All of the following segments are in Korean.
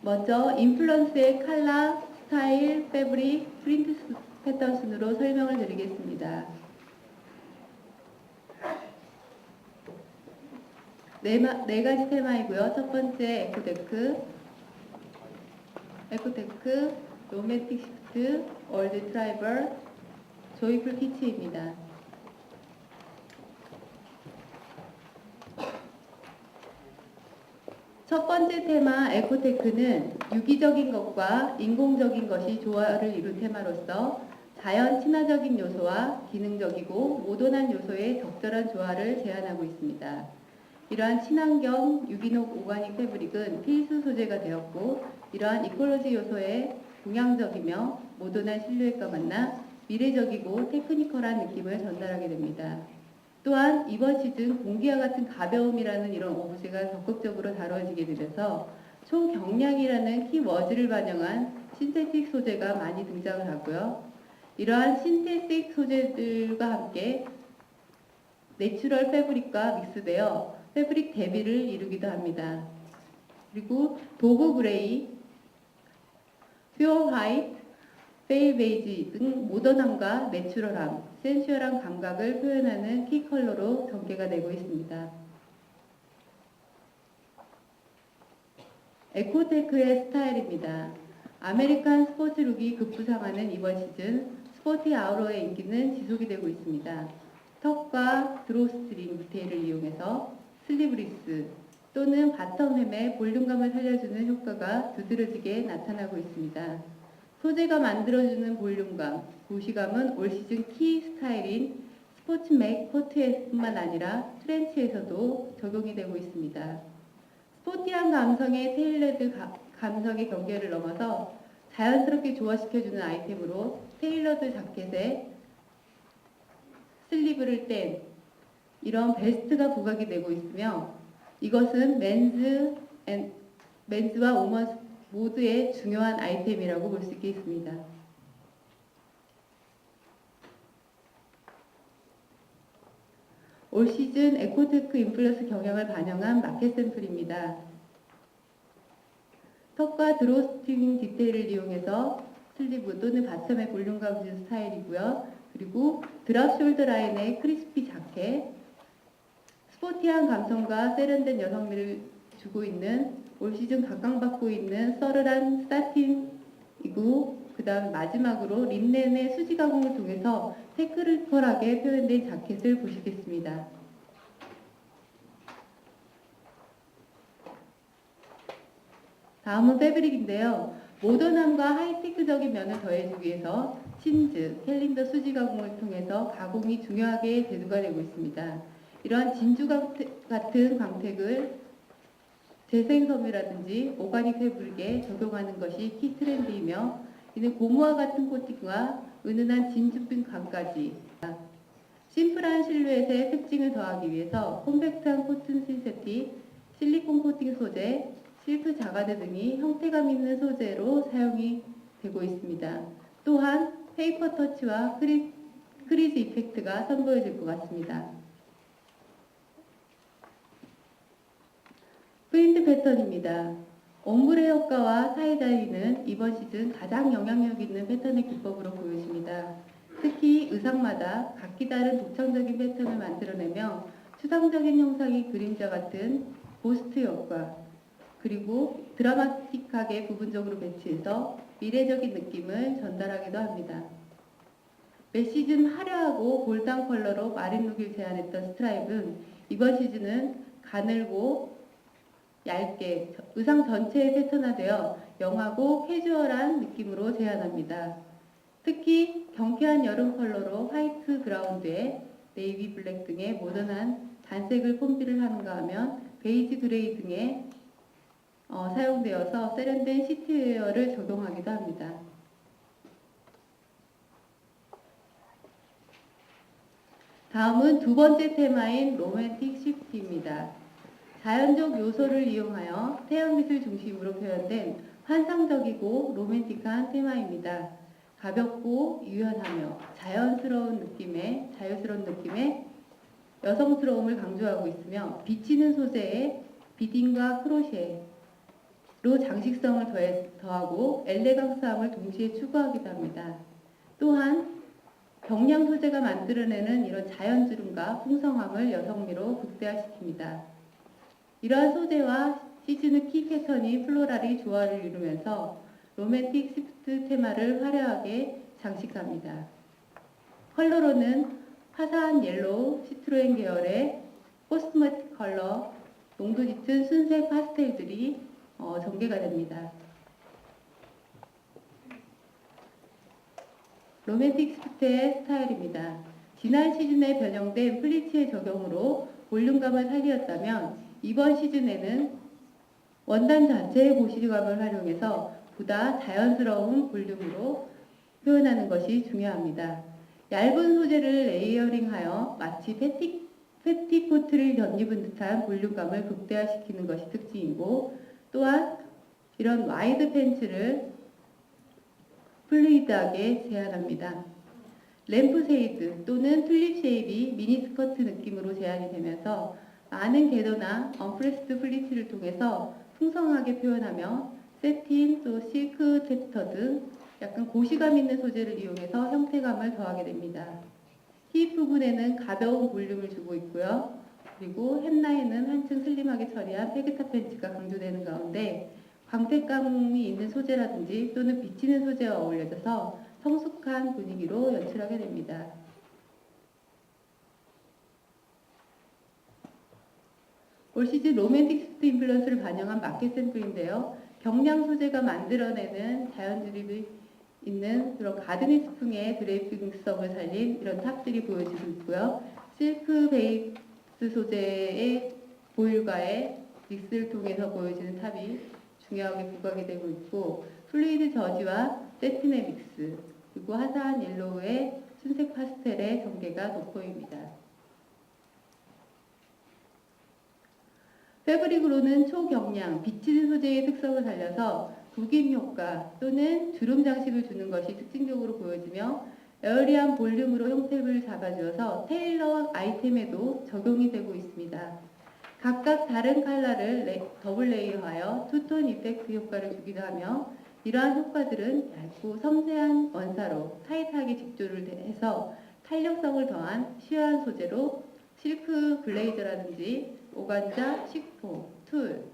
먼저 인플루언스의 컬러, 스타일, 패브릭, 프린트 패턴 순으로 설명을 드리겠습니다. 네 가지 테마이고요. 첫 번째 에코테크, 로맨틱 시프트, 월드 트라이벌, 조이풀 키치입니다. 첫 번째 테마 에코테크는 유기적인 것과 인공적인 것이 조화를 이룬 테마로서 자연 친화적인 요소와 기능적이고 모던한 요소의 적절한 조화를 제안하고 있습니다. 이러한 친환경 유기농 오가닉 패브릭은 필수 소재가 되었고 이러한 이콜로지 요소의 동양적이며 모던한 실루엣과 만나 미래적이고 테크니컬한 느낌을 전달하게 됩니다. 또한 이번 시즌 공기와 같은 가벼움이라는 이런 오브제가 적극적으로 다뤄지게 되면서 초경량이라는 키워드를 반영한 신테틱 소재가 많이 등장을 하고요. 이러한 신테틱 소재들과 함께 내추럴 패브릭과 믹스되어 패브릭 대비를 이루기도 합니다. 그리고 도구 그레이, 퓨어 화이트, 페일 베이지 등 모던함과 내추럴함, 센슈얼한 감각을 표현하는 키 컬러로 전개가 되고 있습니다. 에코테크의 스타일입니다. 아메리칸 스포츠룩이 급부상하는 이번 시즌 스포티 아우러의 인기는 지속이 되고 있습니다. 턱과 드로스트링 디테일을 이용해서 슬리브리스 또는 바텀 햄의 볼륨감을 살려주는 효과가 두드러지게 나타나고 있습니다. 소재가 만들어주는 볼륨감, 부시감은 올 시즌 키 스타일인 스포츠맥 코트뿐만 아니라 트렌치에서도 적용이 되고 있습니다. 스포티한 감성의 테일러드 감성의 경계를 넘어서 자연스럽게 조화시켜주는 아이템으로 테일러드 자켓에 슬리브를 뗀 이런 베스트가 부각이 되고 있으며 이것은 맨즈와 우먼스 모두의 중요한 아이템이라고 볼 수 있겠습니다. 올 시즌 에코테크 인플루언스 경향을 반영한 마켓 샘플입니다. 턱과 드로스트링 디테일을 이용해서 슬리브 또는 바텀의 볼륨감 준 스타일이고요. 그리고 드랍 숄더 라인의 크리스피 자켓, 스포티한 감성과 세련된 여성미를 주고 있는 올 시즌 각광받고 있는 서늘한 사틴이고 그 다음 마지막으로 린넨의 수지 가공을 통해서 테크니컬하게 표현된 자켓을 보시겠습니다. 다음은 패브릭인데요. 모던함과 하이테크적인 면을 더해주기 위해서 친즈, 캘린더 수지 가공을 통해서 가공이 중요하게 대두가 되고 있습니다. 이러한 진주 같은 광택을 재생섬유라든지 오가닉 패브릭에 적용하는 것이 키 트렌드이며 이는 고무와 같은 코팅과 은은한 진주빛 감까지 심플한 실루엣의 특징을 더하기 위해서 콤팩트한 코튼 신세틱, 실리콘 코팅 소재, 실크 자가드 등이 형태감 있는 소재로 사용이 되고 있습니다. 또한 페이퍼 터치와 크리즈 이펙트가 선보여질 것 같습니다. 프린트 패턴입니다. 옴브레 효과와 타이다이는 이번 시즌 가장 영향력 있는 패턴의 기법으로 보여집니다. 특히 의상마다 각기 다른 독창적인 패턴을 만들어내며 추상적인 형상이 그림자 같은 고스트 효과, 그리고 드라마틱하게 부분적으로 배치해서 미래적인 느낌을 전달하기도 합니다. 매 시즌 화려하고 볼드한 컬러로 마린룩을 제안했던 스트라이브는 이번 시즌은 가늘고 얇게 의상 전체에 패턴화되어 영하고 캐주얼한 느낌으로 제안합니다. 특히 경쾌한 여름 컬러로 화이트 그라운드에 네이비 블랙 등의 모던한 단색을 콤비를 하는가 하면 베이지 그레이 등에 사용되어서 세련된 시트웨어를 적용하기도 합니다. 다음은 두 번째 테마인 로맨틱 시프트입니다. 자연적 요소를 이용하여 태양빛을 중심으로 표현된 환상적이고 로맨틱한 테마입니다. 가볍고 유연하며 자유스러운 느낌의 여성스러움을 강조하고 있으며 비치는 소재의 비딩과 크로셰, 장식성을 더하고 엘레강스함을 동시에 추구하기도 합니다. 또한 경량 소재가 만들어내는 이런 자연주름과 풍성함을 여성미로 극대화시킵니다. 이러한 소재와 시즌의 키 패턴이 플로럴이 조화를 이루면서 로맨틱 스위트 테마를 화려하게 장식합니다. 컬러로는 화사한 옐로우, 시트로엔 계열의 코스메틱 컬러, 농도 짙은 순색 파스텔들이 전개가 됩니다. 로맨틱 스위트의 스타일입니다. 지난 시즌에 변형된 플리츠의 적용으로 볼륨감을 살리었다면 이번 시즌에는 원단 자체의 보시감을 활용해서 보다 자연스러운 볼륨으로 표현하는 것이 중요합니다. 얇은 소재를 레이어링하여 마치 패티코트를 덧입은 듯한 볼륨감을 극대화시키는 것이 특징이고, 또한 이런 와이드 팬츠를 플루이드하게 제한합니다. 램프 쉐이드 또는 튤립 쉐입이 미니스커트 느낌으로 제한이 되면서 많은 궤도나 언프레스드 플리츠를 통해서 풍성하게 표현하며 세틴 또 실크 텍스처 등 약간 고시감 있는 소재를 이용해서 형태감을 더하게 됩니다. 힙 부분에는 가벼운 볼륨을 주고 있고요. 그리고 햄라인은 한층 슬림하게 처리한 페그타 팬츠가 강조되는 가운데 광택감이 있는 소재라든지 또는 비치는 소재와 어울려져서 성숙한 분위기로 연출하게 됩니다. 올 시즌 로맨틱 스위트 인플루언스를 반영한 마켓 샘플인데요. 경량 소재가 만들어내는 자연드립이 있는 그런 가드니스풍의 드레이핑성을 살린 이런 탑들이 보여지고 있고요. 실크 베이스 소재의 보일과의 믹스를 통해서 보여지는 탑이 중요하게 부각이 되고 있고, 플루이드 저지와 세틴의 믹스, 그리고 화사한 옐로우의 순색 파스텔의 전개가 돋보입니다. 패브릭으로는 초경량, 비치는 소재의 특성을 살려서 구김 효과 또는 주름 장식을 주는 것이 특징적으로 보여지며 에어리한 볼륨으로 형태를 잡아주어서 테일러 아이템에도 적용이 되고 있습니다. 각각 다른 컬러를 더블 레이어하여 투톤 이펙트 효과를 주기도 하며, 이러한 효과들은 얇고 섬세한 원사로 타이트하게 직조를 해서 탄력성을 더한 쉬워한 소재로 실크 블레이저라든지 오간자, 식포, 툴,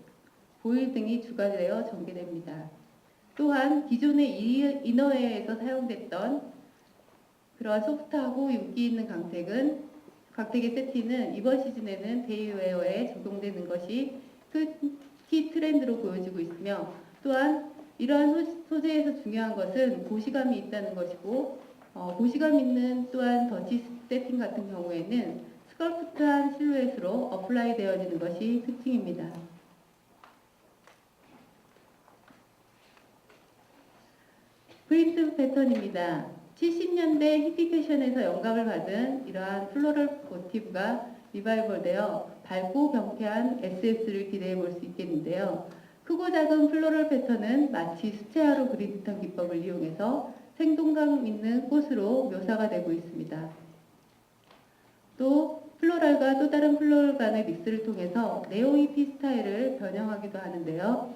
보일 등이 추가되어 전개됩니다. 또한 기존의 이너웨어에서 사용됐던 그러한 소프트하고 윤기 있는 광택의 세팅은 이번 시즌에는 데이웨어에 적용되는 것이 특히 트렌드로 보여지고 있으며, 또한 이러한 소재에서 중요한 것은 보시감이 있다는 것이고, 보시감 있는 또한 더치 세팅 같은 경우에는 스컬프트한 실루엣으로 어플라이 되어지는 것이 특징입니다. 프린트 패턴입니다. 70년대 히피 패션에서 영감을 받은 이러한 플로럴 모티브가 리바이벌되어 밝고 경쾌한 SS를 기대해 볼 수 있겠는데요. 크고 작은 플로럴 패턴은 마치 수채화로 그린 듯한 기법을 이용해서 생동감 있는 꽃으로 묘사가 되고 있습니다. 또 플로럴과 또 다른 플로럴 간의 믹스를 통해서 네오 히피 스타일을 변형하기도 하는데요.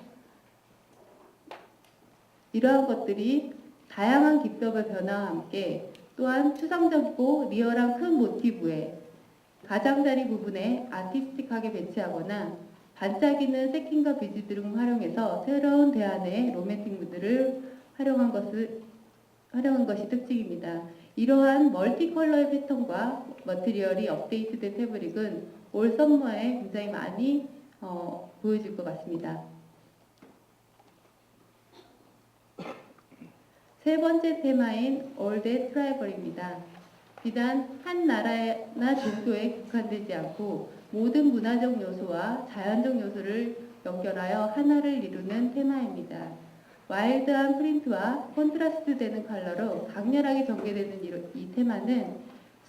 이러한 것들이 다양한 기법의 변화와 함께 또한 추상적이고 리얼한 큰 모티브에 가장자리 부분에 아티스틱하게 배치하거나 반짝이는 세킨과 비즈 등을 활용해서 새로운 대안의 로맨틱 무드를 활용한 것이 특징입니다. 이러한 멀티컬러의 패턴과 머티리얼이 업데이트된 패브릭은 올 썸머에 굉장히 많이 보여질 것 같습니다. 세 번째 테마인 All That Travel입니다. 비단 한 나라나 종교에 국한되지 않고 모든 문화적 요소와 자연적 요소를 연결하여 하나를 이루는 테마입니다. 와일드한 프린트와 콘트라스트 되는 컬러로 강렬하게 전개되는 이 테마는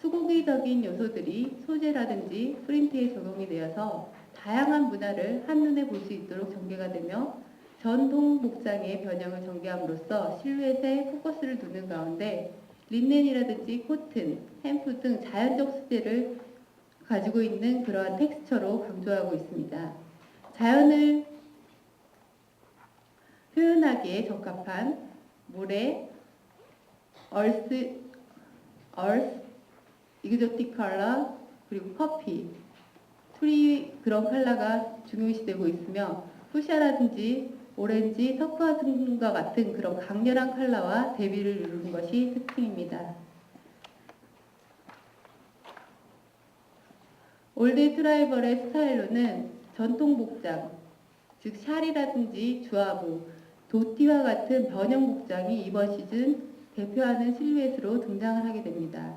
수고기적인 요소들이 소재라든지 프린트에 적용이 되어서 다양한 문화를 한눈에 볼 수 있도록 전개가 되며, 전통 복장의 변형을 전개함으로써 실루엣에 포커스를 두는 가운데 린넨이라든지 코튼, 햄프 등 자연적 소재를 가지고 있는 그러한 텍스처로 강조하고 있습니다. 자연을 표현하기에 적합한 모래, 얼스, 이그조틱 컬러, 그리고 커피, 트리 그런 컬러가 중요시되고 있으며 푸샤라든지 오렌지, 터쿠아즘과 같은 그런 강렬한 컬러와 대비를 이루는 것이 특징입니다. 올드 트라이벌의 스타일로는 전통 복장, 즉 샬이라든지 주아브, 도티와 같은 변형 복장이 이번 시즌 대표하는 실루엣으로 등장을 하게 됩니다.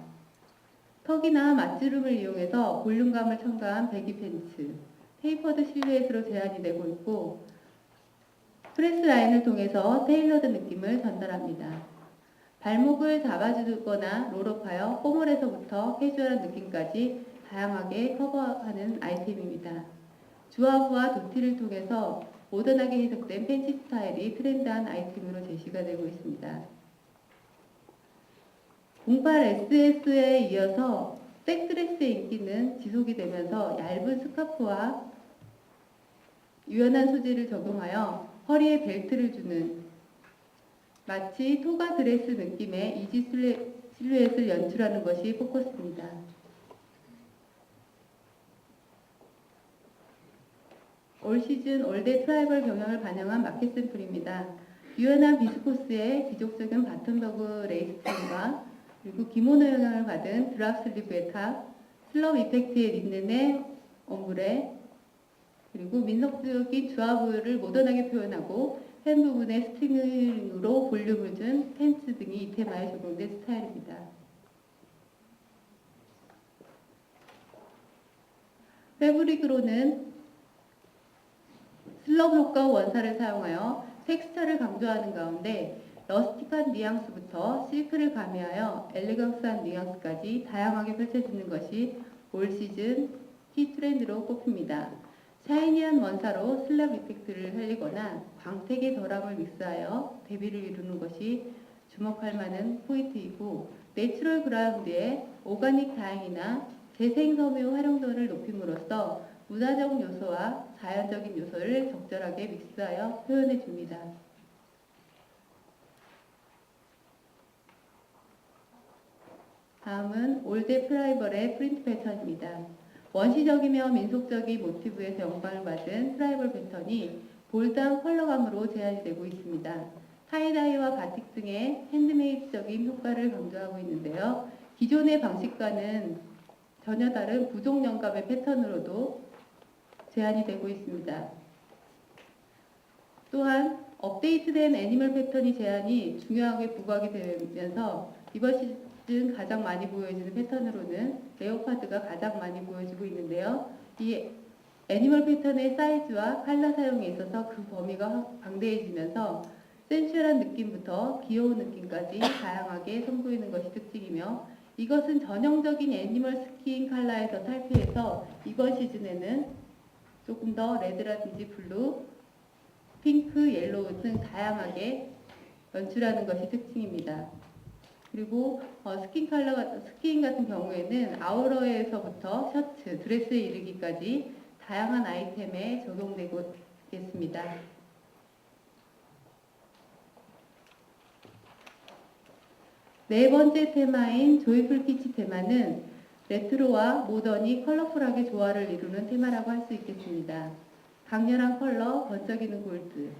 턱이나 맞주름을 이용해서 볼륨감을 첨가한 배기 팬츠, 테이퍼드 실루엣으로 제한이 되고 있고 프레스 라인을 통해서 테일러드 느낌을 전달합니다. 발목을 잡아주거나 롤업하여 포멀에서부터 캐주얼한 느낌까지 다양하게 커버하는 아이템입니다. 주아브와 도티를 통해서 모던하게 해석된 팬시 스타일이 트렌드한 아이템으로 제시가 되고 있습니다. 08SS에 이어서 백드레스의 인기는 지속이 되면서 얇은 스카프와 유연한 소재를 적용하여 허리에 벨트를 주는 마치 토가 드레스 느낌의 이지 실루엣을 연출하는 것이 포커스입니다. 올 시즌 올드 트라이벌 경향을 반영한 마켓 샘플입니다. 유연한 비스코스의 지속적인 바텀버그 레이스 트림과 그리고 기모노 영향을 받은 드랍 슬리브의 탑, 슬럽 이펙트의 린넨의 엄브레, 그리고 민속적인 주아브를 모던하게 표현하고 팬 부분에 스트링으로 볼륨을 준 팬츠 등이 이 테마에 적용된 스타일입니다. 패브릭으로는 슬럽 효과 원사를 사용하여 텍스처를 강조하는 가운데 러스틱한 뉘앙스부터 실크를 가미하여 엘레강스한 뉘앙스까지 다양하게 펼쳐지는 것이 올 시즌 키 트렌드로 꼽힙니다. 샤이니한 원사로 슬럽 이펙트를 살리거나 광택의 덜함을 믹스하여 대비를 이루는 것이 주목할 만한 포인트이고 내추럴 그라운드의 오가닉 다잉이나 재생 섬유 활용도를 높임으로써 문화적 요소와 자연적인 요소를 적절하게 믹스하여 표현해 줍니다. 다음은 올드 트라이벌의 프린트 패턴입니다. 원시적이며 민속적인 모티브에서 영감을 받은 트라이벌 패턴이 볼드한 컬러감으로 제한이 되고 있습니다. 타이다이와 바틱 등의 핸드메이드적인 효과를 강조하고 있는데요. 기존의 방식과는 전혀 다른 부족 영감의 패턴으로도 제한이 되고 있습니다. 또한 업데이트된 애니멀 패턴이 제한이 중요하게 부각이 되면서 이번 시즌 가장 많이 보여지는 패턴으로는 레오파드가 가장 많이 보여지고 있는데요. 이 애니멀 패턴의 사이즈와 컬러 사용에 있어서 그 범위가 방대해지면서 센슈얼한 느낌부터 귀여운 느낌까지 다양하게 선보이는 것이 특징이며 이것은 전형적인 애니멀 스킨 컬러에서 탈피해서 이번 시즌에는 조금 더 레드라든지 블루, 핑크, 옐로우 등 다양하게 연출하는 것이 특징입니다. 그리고 스킨 같은 경우에는 아우러에서부터 셔츠, 드레스에 이르기까지 다양한 아이템에 적용되겠습니다. 네 번째 테마인 조이풀 키치 테마는 레트로와 모던이 컬러풀하게 조화를 이루는 테마라고 할 수 있겠습니다. 강렬한 컬러, 번쩍이는 골드,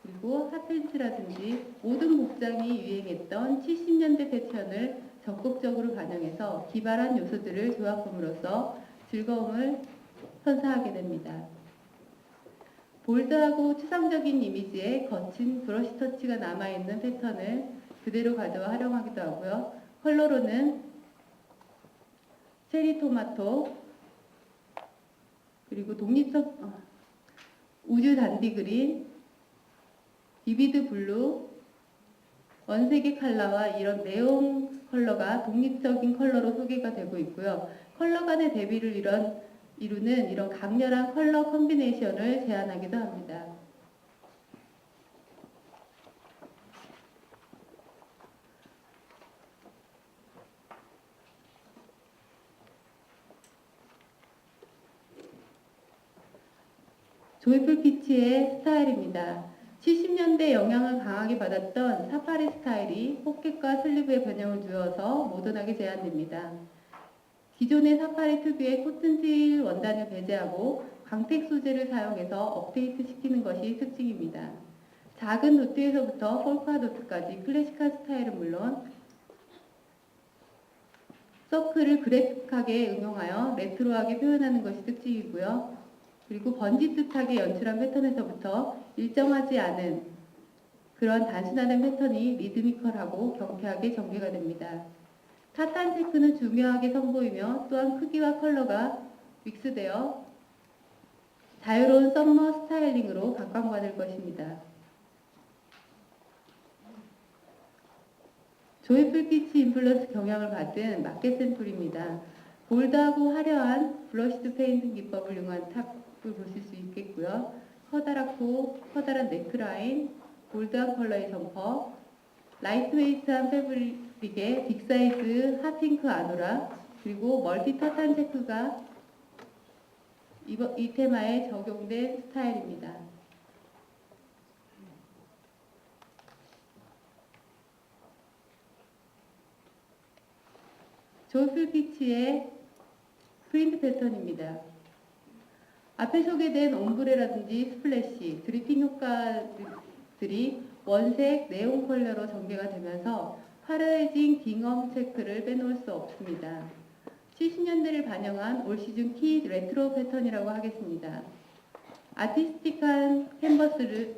그리고 핫팬츠라든지 모든 복장이 유행했던 70년대 패션을 적극적으로 반영해서 기발한 요소들을 조합함으로써 즐거움을 선사하게 됩니다. 볼드하고 추상적인 이미지에 거친 브러쉬 터치가 남아있는 패턴을 그대로 가져와 활용하기도 하고요. 컬러로는 체리 토마토, 그리고 독립적 우주 단디 그린, 비비드 블루, 원색의 컬러와 이런 네온 컬러가 독립적인 컬러로 소개가 되고 있고요. 컬러 간의 대비를 이루는 이런 강렬한 컬러 컨비네이션을 제안하기도 합니다. 조이풀 키치의 스타일입니다. 70년대 영향을 강하게 받았던 사파리 스타일이 포켓과 슬리브의 변형을 주어서 모던하게 제한됩니다. 기존의 사파리 특유의 코튼질 원단을 배제하고 광택 소재를 사용해서 업데이트 시키는 것이 특징입니다. 작은 도트에서부터 폴카 도트까지 클래식한 스타일은 물론 서클을 그래픽하게 응용하여 레트로하게 표현하는 것이 특징이고요. 그리고 번지뜻하게 연출한 패턴에서부터 일정하지 않은 그런 단순화된 패턴이 리드미컬하고 경쾌하게 전개가 됩니다. 타탄 체크는 중요하게 선보이며 또한 크기와 컬러가 믹스되어 자유로운 썸머 스타일링으로 각광받을 것입니다. 조이풀 피치 인플루언스 경향을 받은 마켓 샘플입니다. 볼드하고 화려한 브러시드 페인팅 기법을 이용한 탑을 보실 수 있겠고요. 커다란 넥라인, 볼드한 컬러의 점퍼, 라이트웨이트한 패브릭의 빅사이즈 핫핑크 아노라, 그리고 멀티 타탄 체크가 이 테마에 적용된 스타일입니다. 조이풀 피치의 프린트 패턴입니다. 앞에 소개된 옴브레라든지 스플래시, 드리핑 효과들이 원색, 네온 컬러로 전개가 되면서 화려해진 깅엄 체크를 빼놓을 수 없습니다. 70년대를 반영한 올 시즌 키 레트로 패턴이라고 하겠습니다. 아티스틱한 캔버스를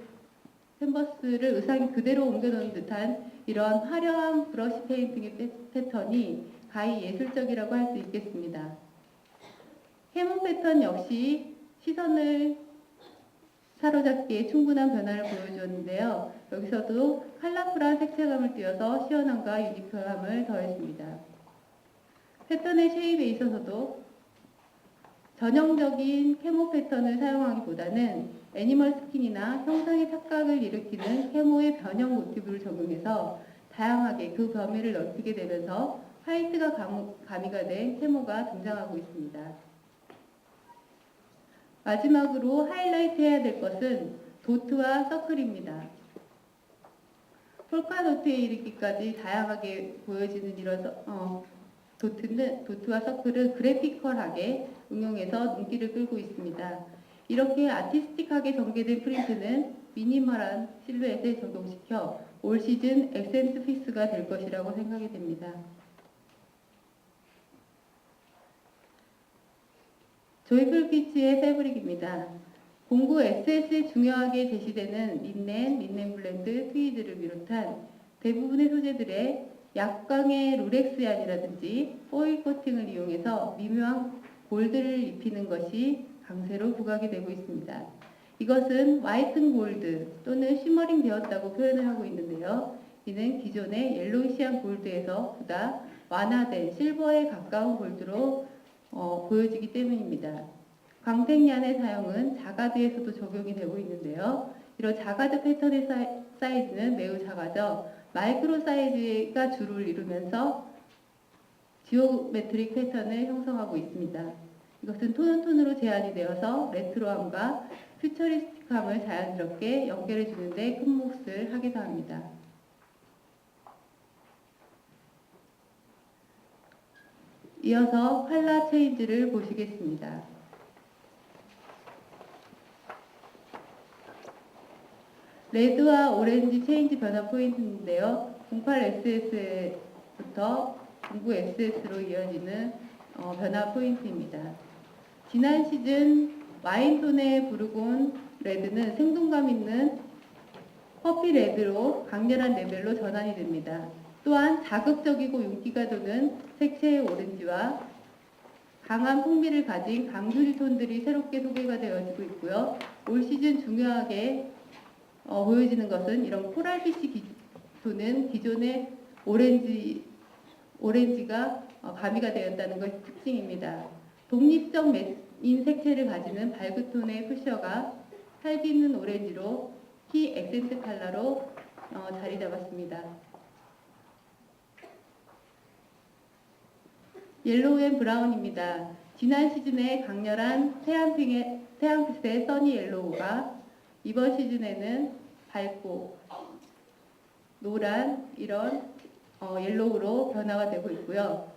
의상에 그대로 옮겨놓은 듯한 이런 화려한 브러쉬 페인팅의 패턴이 가히 예술적이라고 할 수 있겠습니다. 캐몬 패턴 역시 시선을 사로잡기에 충분한 변화를 보여주었는데요. 여기서도 컬러풀한 색채감을 띄워서 시원함과 유니크함을 더했습니다. 패턴의 쉐입에 있어서도 전형적인 캐모 패턴을 사용하기보다는 애니멀 스킨이나 형상의 착각을 일으키는 캐모의 변형 모티브를 적용해서 다양하게 그 범위를 넓히게 되면서 화이트가 가미가 된 캐모가 등장하고 있습니다. 마지막으로 하이라이트 해야 될 것은 도트와 서클입니다. 폴카 도트에 이르기까지 다양하게 보여지는 이런 도트와 서클을 그래피컬하게 응용해서 눈길을 끌고 있습니다. 이렇게 아티스틱하게 전개된 프린트는 미니멀한 실루엣에 적용시켜 올 시즌 액센트 피스가 될 것이라고 생각이 됩니다. 조이풀 피치의 패브릭입니다. 공구 SS에 중요하게 제시되는 린넨 블렌드, 트위드를 비롯한 대부분의 소재들의 약광의 루렉스 얀이라든지 포일 코팅을 이용해서 미묘한 골드를 입히는 것이 강세로 부각이 되고 있습니다. 이것은 화이튼 골드 또는 쉬머링 되었다고 표현을 하고 있는데요. 이는 기존의 옐로이시한 골드에서 보다 완화된 실버에 가까운 골드로 보여지기 때문입니다. 광택얀의 사용은 자가드에서도 적용이 되고 있는데요. 이런 자가드 패턴의 사이즈는 매우 작아져 마이크로 사이즈가 주를 이루면서 지오메트릭 패턴을 형성하고 있습니다. 이것은 톤온톤으로 제한이 되어서 레트로함과 퓨처리스틱함을 자연스럽게 연결해 주는 데 큰 몫을 하기도 합니다. 이어서 컬러 체인지를 보시겠습니다. 레드와 오렌지 체인지 변화 포인트인데요. 08SS부터 09SS로 이어지는 변화 포인트입니다. 지난 시즌 와인톤의 부르곤 레드는 생동감 있는 퍼피 레드로 강렬한 레벨로 전환이 됩니다. 또한 자극적이고 윤기가 도는 색채의 오렌지와 강한 풍미를 가진 강주리 톤들이 새롭게 소개가 되어지고 있고요. 올 시즌 중요하게 보여지는 것은 이런 코랄빛이 도는 기존의 오렌지가 가미가 되었다는 것이 특징입니다. 독립적 인 색채를 가지는 발그톤의 푸셔가 살기있는 오렌지로 키 액센트 컬러로 자리 잡았습니다. 옐로우 앤 브라운입니다. 지난 시즌에 강렬한 태양빛의 써니 옐로우가 이번 시즌에는 밝고 노란 이런 옐로우로 변화가 되고 있고요.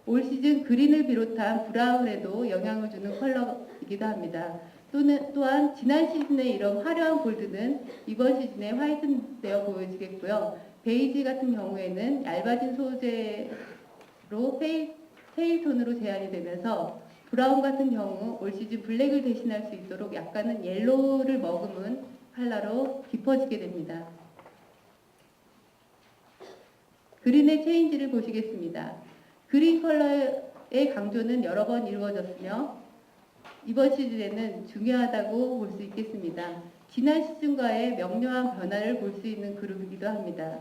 올 시즌 그린을 비롯한 브라운에도 영향을 주는 컬러이기도 합니다. 또한 지난 시즌의 이런 화려한 골드는 이번 시즌에 화이트되어 보여지겠고요. 베이지 같은 경우에는 얇아진 소재로 페일 톤으로 제한이 되면서 브라운 같은 경우 올 시즌 블랙을 대신할 수 있도록 약간은 옐로우를 머금은 컬러로 깊어지게 됩니다. 그린의 체인지를 보시겠습니다. 그린 컬러의 강조는 여러 번 이루어졌으며 이번 시즌에는 중요하다고 볼 수 있겠습니다. 지난 시즌과의 명료한 변화를 볼 수 있는 그룹이기도 합니다.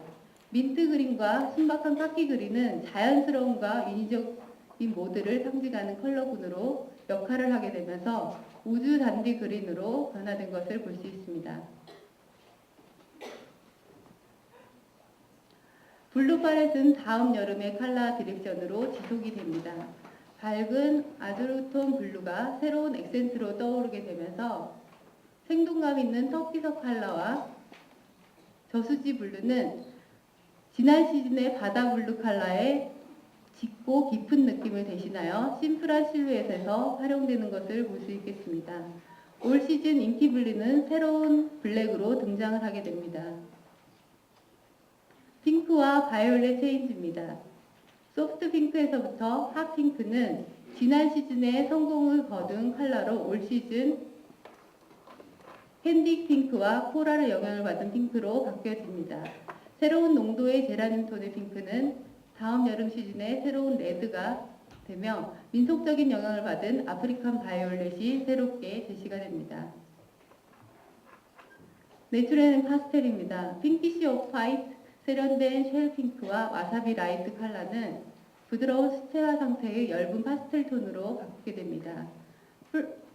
민트 그린과 순박한 카키 그린은 자연스러움과 인위적인 모드를 상징하는 컬러군으로 역할을 하게 되면서 우주 단디 그린으로 변화된 것을 볼 수 있습니다. 블루 팔렛은 다음 여름의 컬러 디렉션으로 지속이 됩니다. 밝은 아주르톤 블루가 새로운 액센트로 떠오르게 되면서 생동감 있는 터키석 컬러와 저수지 블루는 지난 시즌의 바다 블루 컬러의 짙고 깊은 느낌을 대신하여 심플한 실루엣에서 활용되는 것을 볼 수 있겠습니다. 올 시즌 인기 블루는 새로운 블랙으로 등장을 하게 됩니다. 핑크와 바이올렛 체인지입니다. 소프트 핑크에서부터 핫 핑크는 지난 시즌에 성공을 거둔 컬러로 올 시즌 캔디 핑크와 코랄의 영향을 받은 핑크로 바뀌어집니다. 새로운 농도의 제라늄 톤의 핑크는 다음 여름 시즌의 새로운 레드가 되며 민속적인 영향을 받은 아프리칸 바이올렛이 새롭게 제시가 됩니다. 내추럴 파스텔입니다. 핑키시 오프 화이트, 세련된 쉘 핑크와 와사비 라이트 컬러는 부드러운 수채화 상태의 엷은 파스텔 톤으로 바뀌게 됩니다.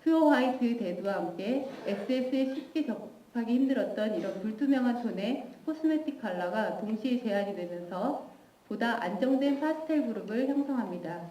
퓨어 화이트 대두와 함께 액세스에 쉽게 접하기 힘들었던 이런 불투명한 톤의 코스메틱 컬러가 동시에 제한이 되면서 보다 안정된 파스텔 그룹을 형성합니다.